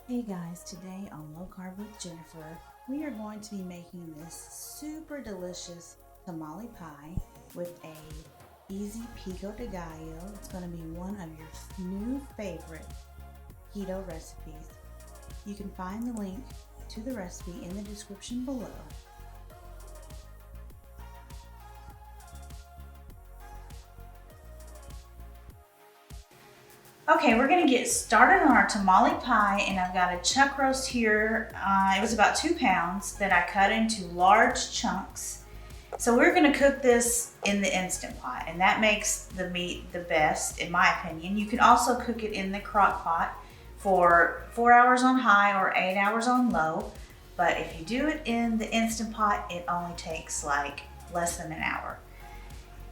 Hey guys, today on Low Carb with Jennifer, we are going to be making this super delicious tamale pie with a easy pico de gallo. It's going to be one of your new favorite keto recipes. You can find the link to the recipe in the description below. Okay, we're gonna get started on our tamale pie, and I've got a chuck roast here. It was about 2 pounds that I cut into large chunks. So we're gonna cook this in the Instant Pot, and that makes the meat the best, in my opinion. You can also cook it in the crock pot for 4 hours on high or 8 hours on low. But if you do it in the Instant Pot, it only takes like less than an hour.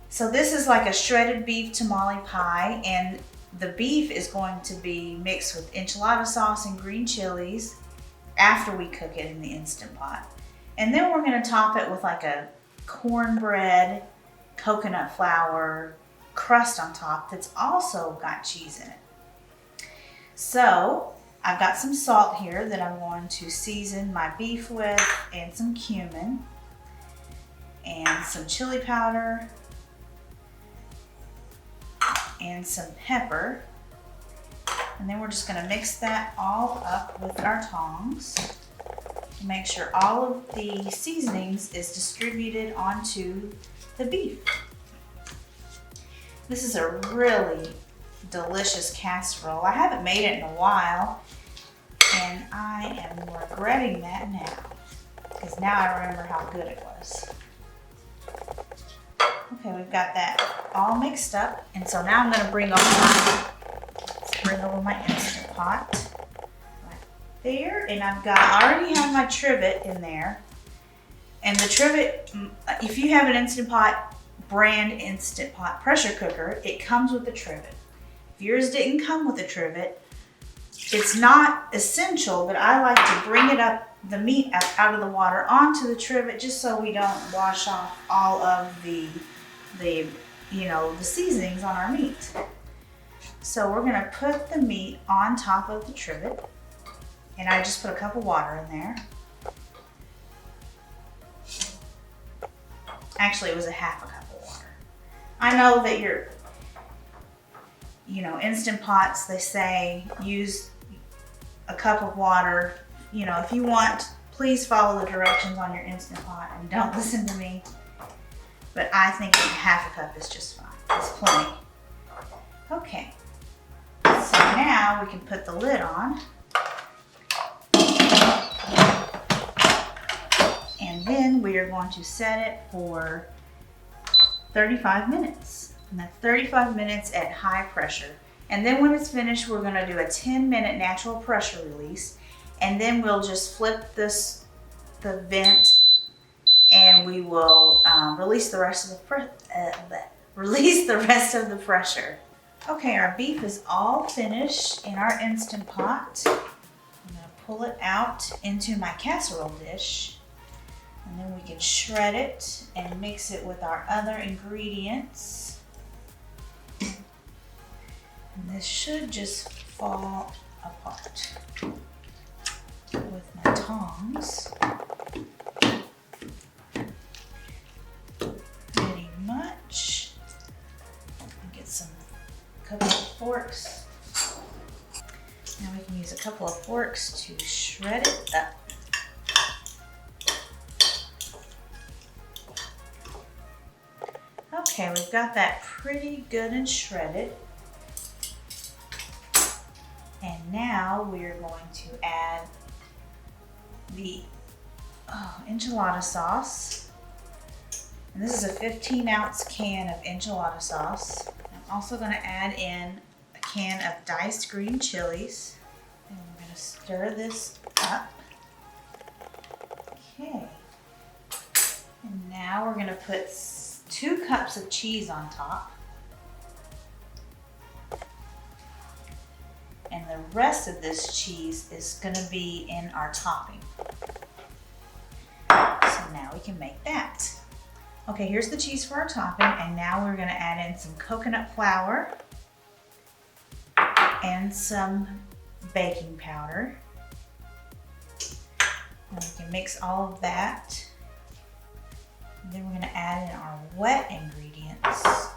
So this is like a shredded beef tamale pie, and the beef is going to be mixed with enchilada sauce and green chilies after we cook it in the Instant Pot. And then we're gonna top it with like a cornbread, coconut flour crust on top that's also got cheese in it. So I've got some salt here that I'm going to season my beef with, and some cumin, and some chili powder, and some pepper. And then we're just gonna mix that all up with our tongs to make sure all of the seasonings is distributed onto the beef. This is a really delicious casserole. I haven't made it in a while, and I am regretting that now, because now I remember how good it was. Okay, we've got that all mixed up, and so now I'm going to bring over my Instant Pot right there, and I already have my trivet in there. And the trivet, if you have an Instant Pot brand Instant Pot pressure cooker, it comes with the trivet. If yours didn't come with a trivet, it's not essential, but I like to bring it up, the meat out of the water onto the trivet, just so we don't wash off all of the seasonings on our meat. So we're gonna put the meat on top of the trivet, and I just put a cup of water in there. Actually, it was a half a cup of water. I know that Instant Pots, they say use a cup of water. If you want, please follow the directions on your Instant Pot and don't listen to me. But I think half a cup is just fine. It's plenty. Okay. So now we can put the lid on. And then we are going to set it for 35 minutes. And that's 35 minutes at high pressure. And then when it's finished, we're going to do a 10-minute natural pressure release. And then we'll just flip the vent, and we will release the rest of the pressure. Okay, our beef is all finished in our Instant Pot. I'm gonna pull it out into my casserole dish, and then we can shred it and mix it with our other ingredients. And this should just fall apart with my tongs. Pretty much. Get a couple of forks. Now we can use a couple of forks to shred it up. Okay, we've got that pretty good and shredded. And now we're going to add the enchilada sauce. And this is a 15-ounce can of enchilada sauce. I'm also going to add in a can of diced green chilies. And we're going to stir this up. Okay. And now we're going to put 2 cups of cheese on top. And the rest of this cheese is going to be in our topping. So now we can make that. Okay, here's the cheese for our topping, and now we're going to add in some coconut flour and some baking powder. And we can mix all of that. And then we're going to add in our wet ingredients,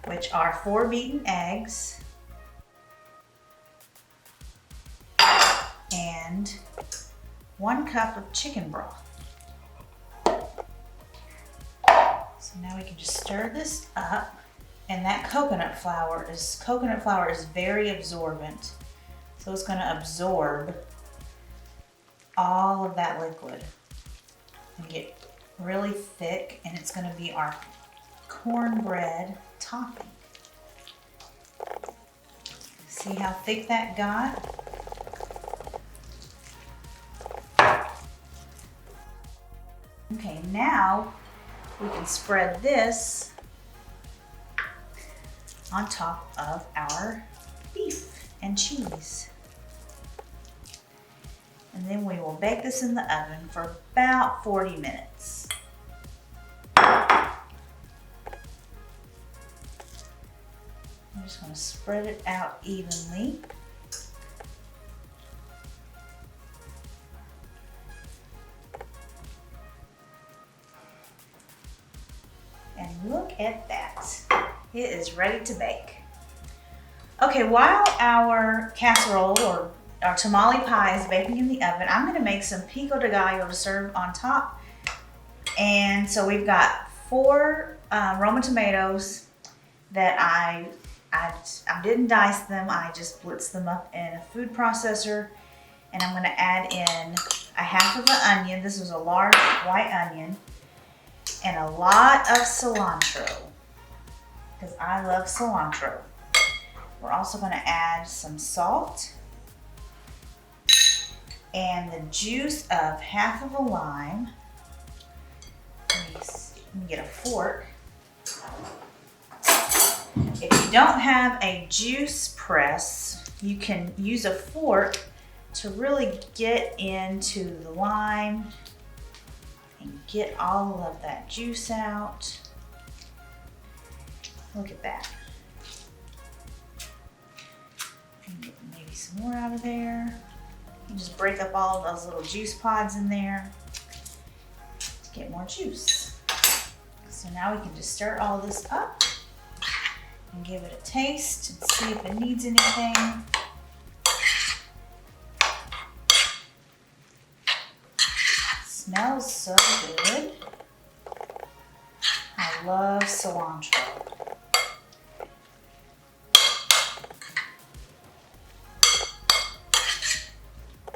which are 4 beaten eggs and 1 cup of chicken broth. So now we can just stir this up. And that coconut flour is very absorbent. So it's going to absorb all of that liquid and get really thick, and it's going to be our cornbread topping. See how thick that got? Okay, now we can spread this on top of our beef and cheese. And then we will bake this in the oven for about 40 minutes. I'm just going to spread it out evenly. And look at that. It is ready to bake. Okay, while our casserole or our tamale pie is baking in the oven, I'm going to make some pico de gallo to serve on top. And so we've got 4 Roma tomatoes that I didn't dice them. I just blitzed them up in a food processor. And I'm going to add in a half of an onion. This is a large white onion. And a lot of cilantro, because I love cilantro. We're also going to add some salt and the juice of half of a lime. Let me get a fork. If you don't have a juice press, you can use a fork to really get into the lime and get all of that juice out. Look at that. And get maybe some more out of there. You just break up all of those little juice pods in there to get more juice. So now we can just stir all this up and give it a taste and see if it needs anything. Smells so good. I love cilantro.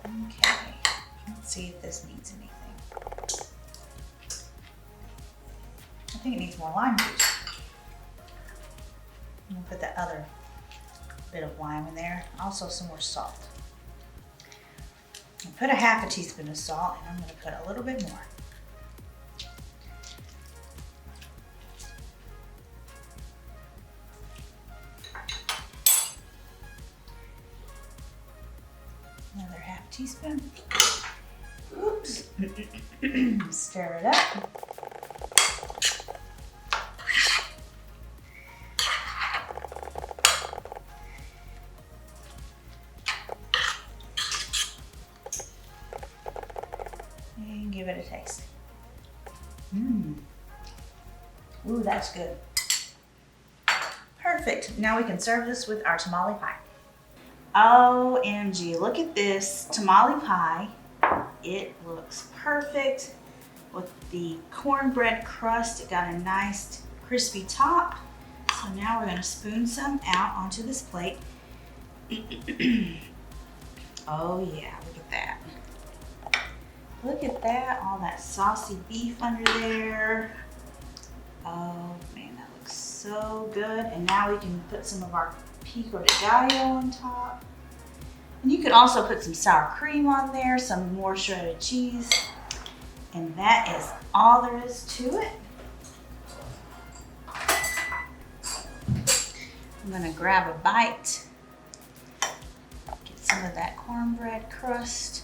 Okay, let's see if this needs anything. I think it needs more lime juice. I'm gonna put that other bit of lime in there. Also some more salt. I put a half a teaspoon of salt, and I'm going to put a little bit more. Another half teaspoon. Oops. Stir it up. And give it a taste. Ooh, that's good. Perfect. Now we can serve this with our tamale pie. OMG, look at this tamale pie. It looks perfect with the cornbread crust. It got a nice crispy top. So now we're going to spoon some out onto this plate. Oh yeah, look at that. Look at that, all that saucy beef under there. Oh man, that looks so good. And now we can put some of our pico de gallo on top. And you could also put some sour cream on there, some more shredded cheese. And that is all there is to it. I'm gonna grab a bite. Get some of that cornbread crust,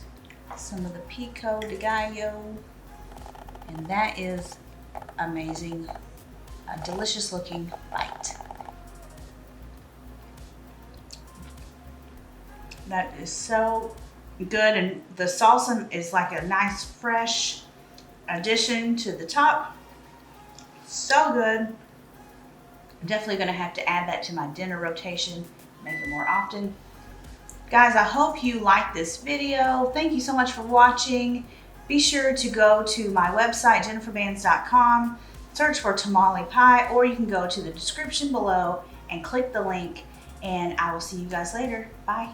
some of the pico de gallo. And that is amazing. A delicious looking bite. That is so good, and the salsa is like a nice fresh addition to the top. So good. I'm definitely gonna have to add that to my dinner rotation, make it more often. Guys, I hope you liked this video. Thank you so much for watching. Be sure to go to my website, jenniferbands.com, search for tamale pie, or you can go to the description below and click the link, and I will see you guys later. Bye.